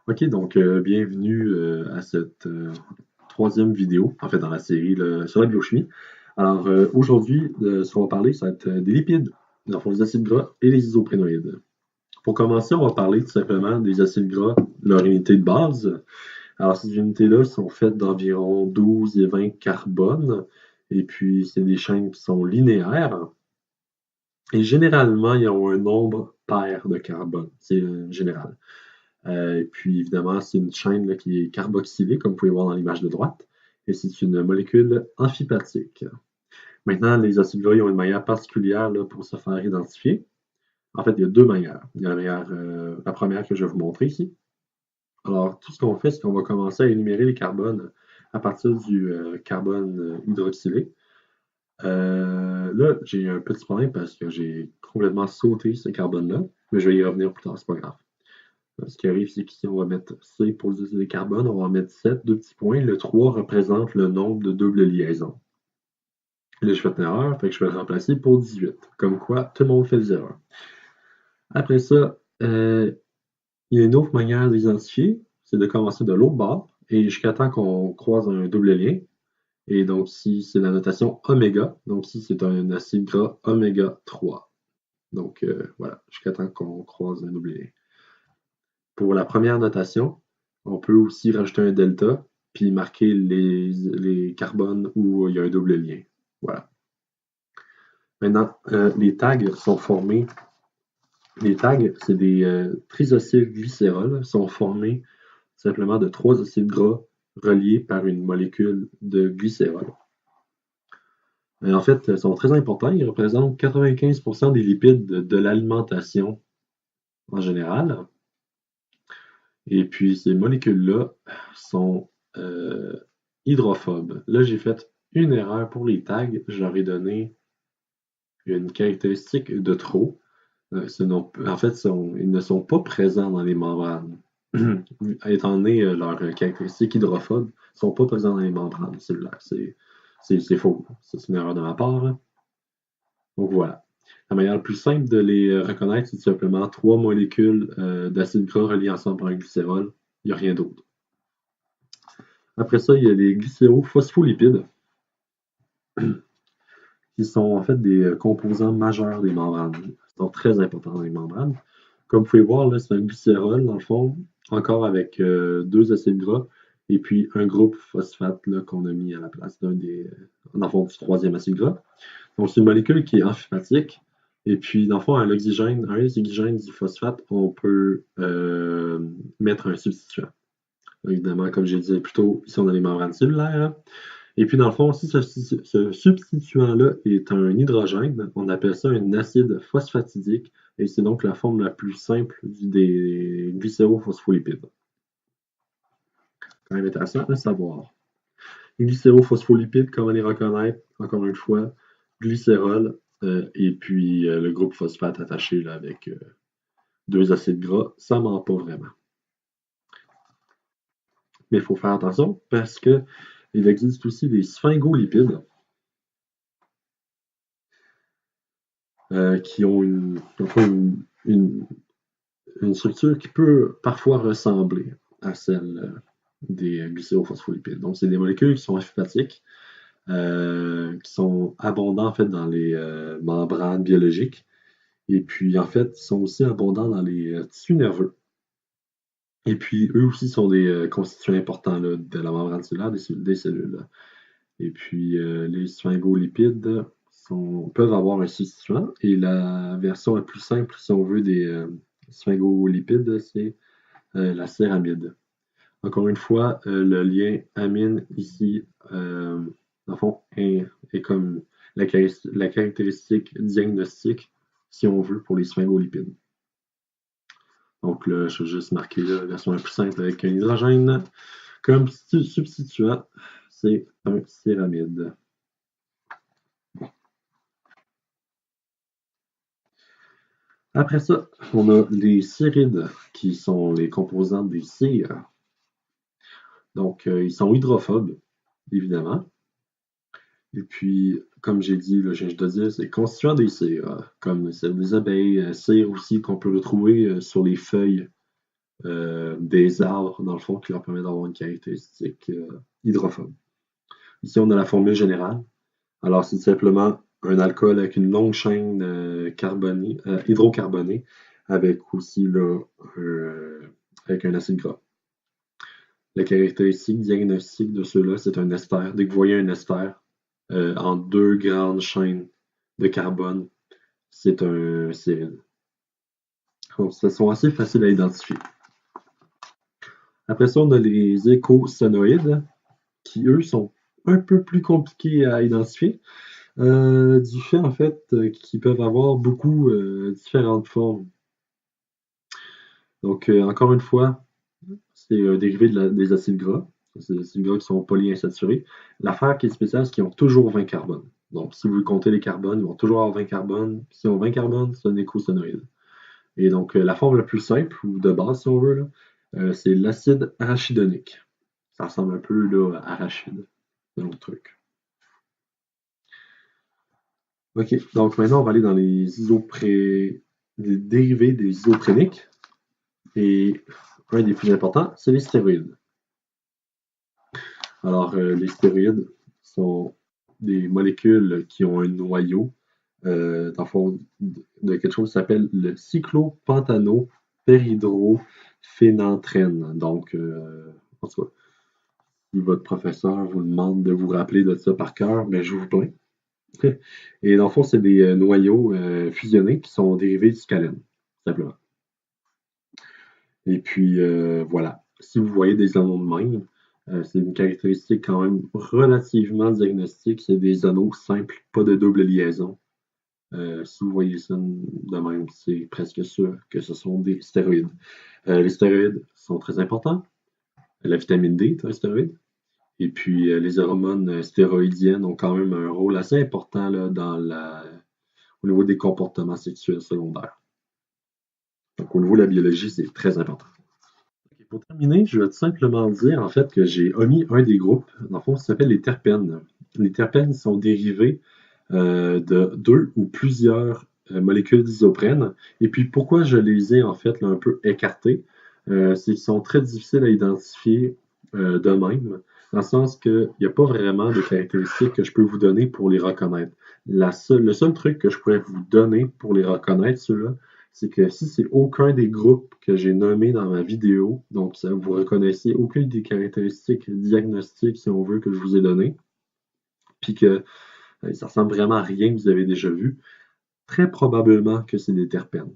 Ok, donc bienvenue à cette troisième vidéo, en fait dans la série sur la biochimie. Alors aujourd'hui, ce qu'on va parler, ça va être des lipides, dans le fond, les acides gras et les isoprénoïdes. Pour commencer, on va parler tout simplement des acides gras, leur unité de base. Alors ces unités-là sont faites d'environ 12 et 20 carbones, et puis c'est des chaînes qui sont linéaires, et généralement, ils ont un nombre pair de carbone, c'est général. Et puis, évidemment, c'est une chaîne là, qui est carboxylée, comme vous pouvez voir dans l'image de droite, et c'est une molécule amphipathique. Maintenant, les acides gras ils ont une manière particulière là, pour se faire identifier. En fait, il y a deux manières. Il y a la première que je vais vous montrer ici. Alors, tout ce qu'on fait, c'est qu'on va commencer à énumérer les carbones à partir du carbone hydroxylé. Là, j'ai un petit problème parce que j'ai complètement sauté ce carbone-là, mais je vais y revenir plus tard, c'est pas grave. Ce qui arrive, c'est qu'ici, on va mettre C pour le carbone, on va mettre 7, deux petits points. Le 3 représente le nombre de doubles liaisons. Là, je fais une erreur, fait que je vais le remplacer pour 18. Comme quoi, tout le monde fait des erreurs. Après ça, il y a une autre manière d'identifier, c'est de commencer de l'autre bord et jusqu'à temps qu'on croise un double lien. Et donc, ici, c'est la notation oméga. Donc, ici, c'est un acide gras oméga 3. Donc, voilà, jusqu'à temps qu'on croise un double lien. Pour la première notation, on peut aussi rajouter un delta, puis marquer les carbones où il y a un double lien. Voilà. Maintenant, les tags sont formés. Les tags, c'est des trisacylglycérols, sont formés simplement de trois acides gras reliés par une molécule de glycérol. En fait, ils sont très importants. Ils représentent 95% des lipides de l'alimentation en général. Et puis, ces molécules-là sont hydrophobes. Là, j'ai fait une erreur pour les tags. J'aurais donné une caractéristique de trop. En fait, ils ne sont pas présents dans les membranes. Étant donné leur caractéristique hydrophobe, ils ne sont pas présents dans les membranes cellulaires. C'est faux. C'est une erreur de ma part, hein. Donc voilà. La manière la plus simple de les reconnaître, c'est tout simplement trois molécules d'acide gras reliées ensemble par un glycérol. Il n'y a rien d'autre. Après ça, il y a les glycérophospholipides, qui sont en fait des composants majeurs des membranes. Ils sont très importants dans les membranes. Comme vous pouvez voir, là, c'est un glycérol, dans le fond, encore avec deux acides gras, et puis un groupe phosphate qu'on a mis à la place dans le fond, du troisième acide gras. Donc, c'est une molécule qui est amphipathique. Et puis, dans le fond, à l'oxygène, à un des oxygènes du phosphate, on peut mettre un substituant. Évidemment, comme j'ai dit plus tôt, ici on a les membranes cellulaires. Et puis, dans le fond, si ce substituant-là est un hydrogène, on appelle ça un acide phosphatidique. Et c'est donc la forme la plus simple des glycérophospholipides. Quand même intéressant à savoir. Les glycérophospholipides, comment les reconnaître? Encore une fois, glycérol et puis le groupe phosphate attaché là, avec deux acides gras, ça ment pas vraiment. Mais il faut faire attention parce que il existe aussi des sphingolipides qui ont une structure qui peut parfois ressembler à celle des glycérophospholipides. Donc, c'est des molécules qui sont amphipathiques, qui sont abondants en fait dans les membranes biologiques. Et puis, en fait, ils sont aussi abondants dans les tissus nerveux. Et puis, eux aussi sont des constituants importants là, de la membrane cellulaire des cellules. Et puis, les sphingolipides peuvent avoir un substituant. Et la version la plus simple, si on veut, des sphingolipides, c'est la céramide. Encore une fois, le lien amine ici, dans le fond, est comme la caractéristique diagnostique, si on veut, pour les sphingolipides. Donc là, je vais juste marquer la version la plus simple avec un hydrogène. Comme substituant, c'est un céramide. Après ça, on a les cérides, qui sont les composants des cires. Donc, ils sont hydrophobes, évidemment. Et puis, comme j'ai dit, là, je dois dire, c'est constituant des cires, comme celle des abeilles, cire aussi qu'on peut retrouver sur les feuilles des arbres, dans le fond, qui leur permet d'avoir une caractéristique hydrophobe. Ici, on a la formule générale. Alors, c'est simplement un alcool avec une longue chaîne hydrocarbonée, avec aussi là, avec un acide gras. La caractéristique diagnostique de ceux-là, c'est un ester. Dès que vous voyez un ester en deux grandes chaînes de carbone, c'est un stéride. Donc, ce sont assez faciles à identifier. Après ça, on a les écosonoïdes, qui eux sont un peu plus compliqués à identifier, du fait en fait qu'ils peuvent avoir beaucoup différentes formes. Donc, encore une fois, c'est un dérivé des acides gras. C'est des acides gras qui sont polyinsaturés. L'affaire qui est spéciale, c'est qu'ils ont toujours 20 carbone. Donc, si vous comptez les carbones, ils vont toujours avoir 20 carbone. S'ils ont 20 carbone, c'est un écosonoïde. Et donc, la forme la plus simple, ou de base si on veut, là, c'est l'acide arachidonique. Ça ressemble un peu là, à arachide, c'est un autre truc. OK, donc maintenant, on va aller dans les dérivés des isopréniques. Et un des plus importants, c'est les stéroïdes. Alors, les stéroïdes sont des molécules qui ont un noyau, dans le fond, de quelque chose qui s'appelle le cyclopentano-péridrophénanthène. Donc, en tout cas, si votre professeur vous demande de vous rappeler de ça par cœur, mais je vous plains. Et dans le fond, c'est des noyaux fusionnés qui sont dérivés du scalène, simplement. Et puis, voilà. Si vous voyez des anneaux de même, c'est une caractéristique quand même relativement diagnostique. C'est des anneaux simples, pas de double liaison. Si vous voyez ça de même, c'est presque sûr que ce sont des stéroïdes. Les stéroïdes sont très importants. La vitamine D est un stéroïde. Et puis, les hormones stéroïdiennes ont quand même un rôle assez important là, au niveau des comportements sexuels secondaires. Donc, au niveau de la biologie, c'est très important. Ok, pour terminer, je vais tout simplement dire en fait que j'ai omis un des groupes, dans le fond, ça s'appelle les terpènes. Les terpènes sont dérivés de deux ou plusieurs molécules d'isoprène. Et puis pourquoi je les ai en fait là, un peu écartés, c'est qu'ils sont très difficiles à identifier d'eux-mêmes, dans le sens qu'il n'y a pas vraiment de caractéristiques que je peux vous donner pour les reconnaître. Le seul truc que je pourrais vous donner pour les reconnaître, ceux-là, c'est que si c'est aucun des groupes que j'ai nommés dans ma vidéo, donc ça, vous reconnaissez aucune des caractéristiques diagnostiques, si on veut, que je vous ai données, puis que ça ressemble vraiment à rien que vous avez déjà vu, très probablement que c'est des terpènes.